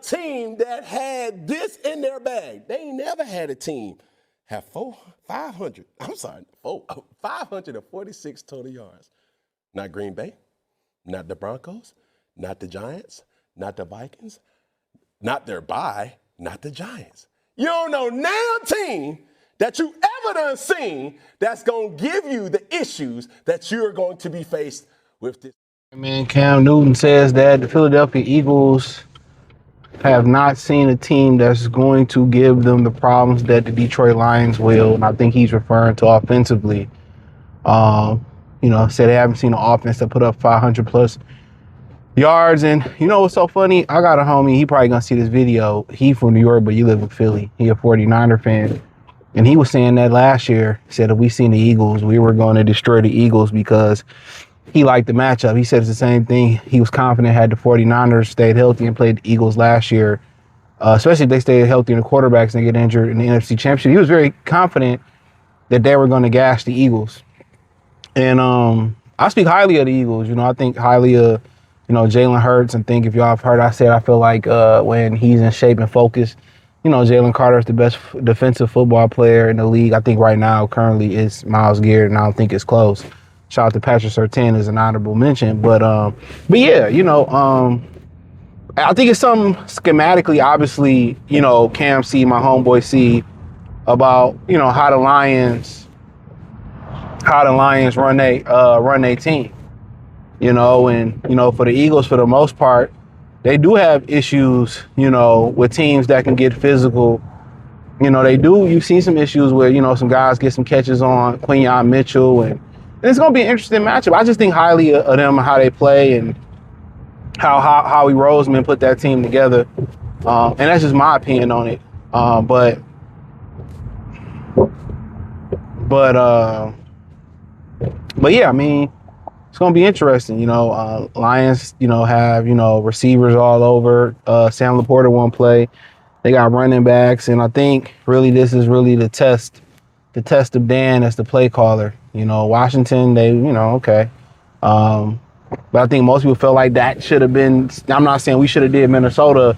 team that had this in their bag. They ain't never had a team have 546 total yards. Not Green Bay, not the Broncos, not the Giants, not the Vikings, not their bye, not the Giants. You don't know now team that you ever done seen that's going to give you the issues that you're going to be faced with this. Man, Cam Newton says that the Philadelphia Eagles have not seen a team that's going to give them the problems that the Detroit Lions will. And I think he's referring to offensively. Said they haven't seen an offense that put up 500 plus yards. And you know what's so funny? I got a homie, he probably gonna see this video. He from New York, but you live in Philly. He a 49er fan. And he was saying that last year, said if we seen the Eagles, we were going to destroy the Eagles because he liked the matchup. He said it's the same thing. He was confident had the 49ers stayed healthy and played the Eagles last year, especially if they stayed healthy and the quarterbacks and get injured in the NFC Championship. He was very confident that they were going to gash the Eagles. And I speak highly of the Eagles. I think highly of, Jalen Hurts. And think if y'all have heard, I said I feel like when he's in shape and focus, Jalen Carter is the best defensive football player in the league. I think right now currently is Myles Garrett, and I don't think it's close. Shout out to Patrick Surtain as an honorable mention. But yeah, I think it's something schematically, obviously, Cam C, my homeboy C, about, how the Lions run their team. And, for the Eagles, for the most part, they do have issues, with teams that can get physical. They do. You've seen some issues where, some guys get some catches on Quinyon Mitchell, and it's going to be an interesting matchup. I just think highly of them and how they play and how Howie Roseman put that team together. And that's just my opinion on it. But yeah, I mean, it's going to be interesting. Lions, have, receivers all over. Sam Laporta won't play. They got running backs. And I think really this is really the test of Dan as the play caller. Washington, they, okay. But I think most people felt like that should have been, I'm not saying we should have did Minnesota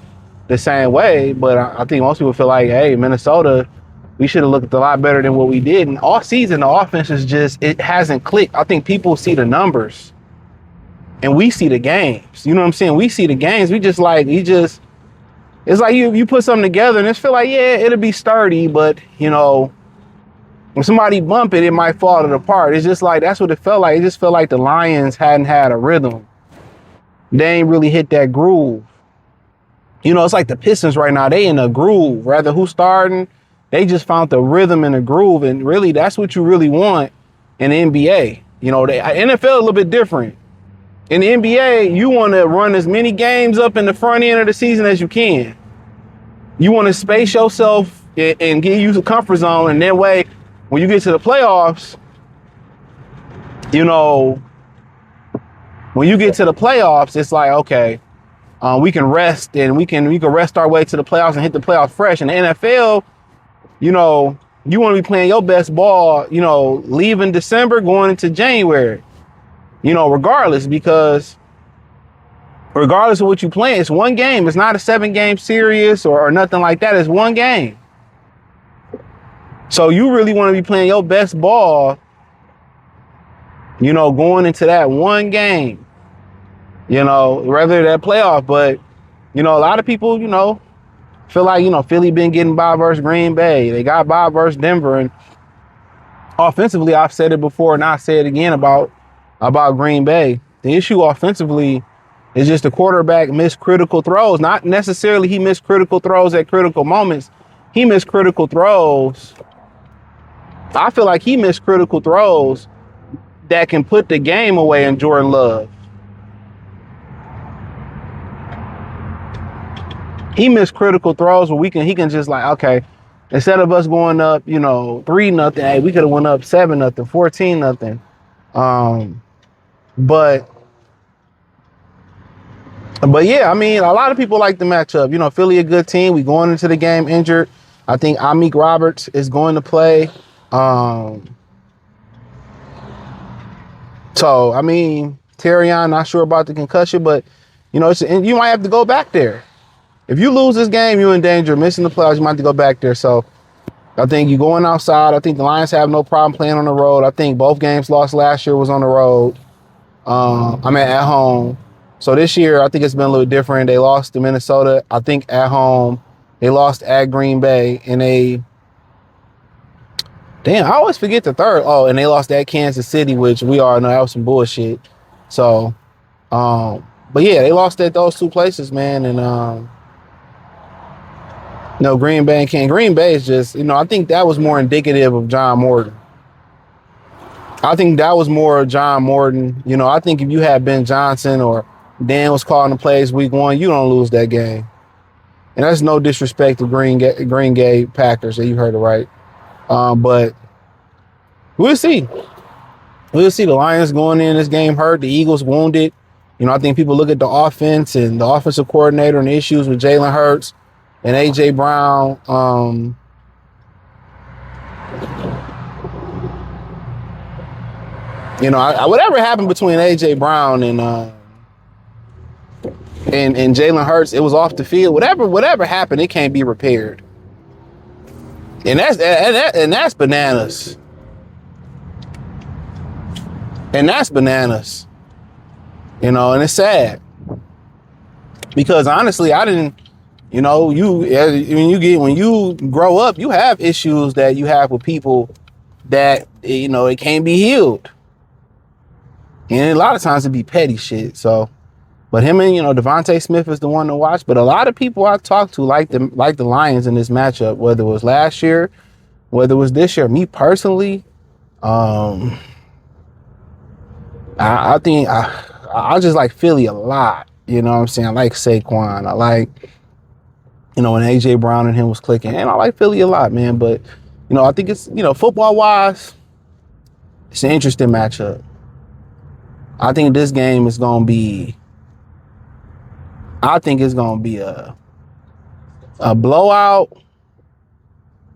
the same way, but I think most people feel like, hey, Minnesota, we should have looked a lot better than what we did. And all season, the offense is just, it hasn't clicked. I think people see the numbers and we see the games. You know what I'm saying? We see the games. It's like you put something together and it's feel like, yeah, it'll be sturdy, but, when somebody bump it, it might fall apart. It's just like, that's what it felt like. It just felt like the Lions hadn't had a rhythm. They ain't really hit that groove. It's like the Pistons right now. They in a groove. Rather who's starting, they just found the rhythm and the groove. And really, that's what you really want in the NBA. The NFL a little bit different. In the NBA, you want to run as many games up in the front end of the season as you can. You want to space yourself and get you a comfort zone. And that way, when you get to the playoffs, it's like, okay, we can rest and we can rest our way to the playoffs and hit the playoffs fresh. In the NFL, you want to be playing your best ball, leaving December, going into January, regardless, because regardless of what you play, it's one game. It's not a 7-game series or nothing like that. It's one game. So you really want to be playing your best ball, going into that one game, rather that playoff. But, a lot of people, feel like, Philly been getting by versus Green Bay. They got by versus Denver. And offensively, I've said it before and I'll say it again about Green Bay. The issue offensively is just the quarterback missed critical throws. Not necessarily he missed critical throws at critical moments. He missed critical throws. I feel like he missed critical throws that can put the game away in Jordan Love. He missed critical throws where he can just like, okay, instead of us going up, 3-0, hey, we could have went up 7-0, 14-0. But yeah, I mean, a lot of people like the matchup. Philly a good team. We going into the game injured. I think Amik Roberts is going to play. So, I mean, Terrion, not sure about the concussion, but, you might have to go back there. if you lose this game, you're in danger of missing the playoffs. You might have to go back there. So I think you're going outside. I think the Lions have no problem playing on the road. I think both games lost last year was on the road. At home. So this year, I think it's been a little different. They lost to Minnesota. I think at home. They lost at Green Bay. And I always forget the third. Oh, and they lost at Kansas City, which we all know that was some bullshit. So, but yeah, they lost at those two places, man. And, Green Bay and Green Bay is just, I think that was more indicative of John Morton. I think that was more John Morton. I think if you had Ben Johnson or Dan was calling the plays week 1, you don't lose that game. And that's no disrespect to Green Bay Packers. You heard it right. But we'll see. We'll see. The Lions going in this game hurt. The Eagles wounded. I think people look at the offense and the offensive coordinator and the issues with Jalen Hurts and A.J. Brown. Whatever happened between A.J. Brown and Jalen Hurts, it was off the field. Whatever happened, it can't be repaired. And that's bananas. And that's bananas. And it's sad. Because honestly, I didn't, when you grow up, you have issues that you have with people that, it can't be healed. And a lot of times it'd be petty shit. So, but him and, Devontae Smith is the one to watch. But a lot of people I talked to like the Lions in this matchup, whether it was last year, whether it was this year. Me personally, I think I just like Philly a lot. You know what I'm saying? I like Saquon. I like, when A.J. Brown and him was clicking. And I like Philly a lot, man. But, I think it's, football-wise, it's an interesting matchup. I think this game is going to be, a blowout.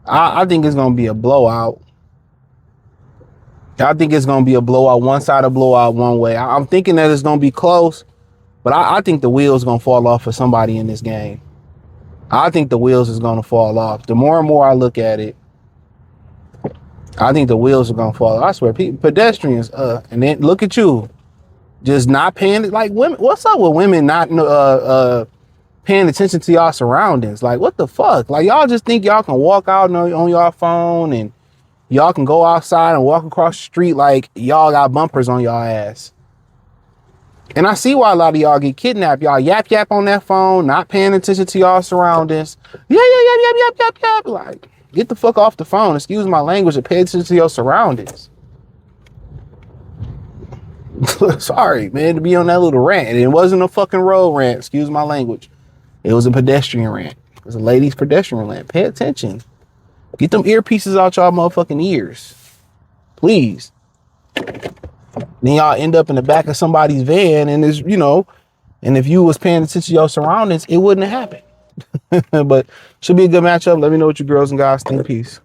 I think it's going to be a blowout. I think it's going to be a blowout, one side of blowout, one way. I'm thinking that it's going to be close, but I think the wheels going to fall off for somebody in this game. I think the wheels is going to fall off. The more and more I look at it, I think the wheels are going to fall off. I swear, pedestrians, and then look at you. Just not paying it. Like, women, what's up with women not paying attention to y'all surroundings? Like, what the fuck? Like, y'all just think y'all can walk out on y'all phone and y'all can go outside and walk across the street like y'all got bumpers on y'all ass. And I see why a lot of y'all get kidnapped. Y'all yap on that phone, not paying attention to y'all surroundings. Yap. Like, get the fuck off the phone. Excuse my language, and pay attention to your surroundings. Sorry, man, to be on that little rant. And it wasn't a fucking road rant. Excuse my language. It was a pedestrian rant. It was a lady's pedestrian rant. Pay attention. Get them earpieces out y'all motherfucking ears. Please. Then y'all end up in the back of somebody's van and it's, and if you was paying attention to your surroundings, it wouldn't have happened. But should be a good matchup. Let me know what you girls and guys think. Peace.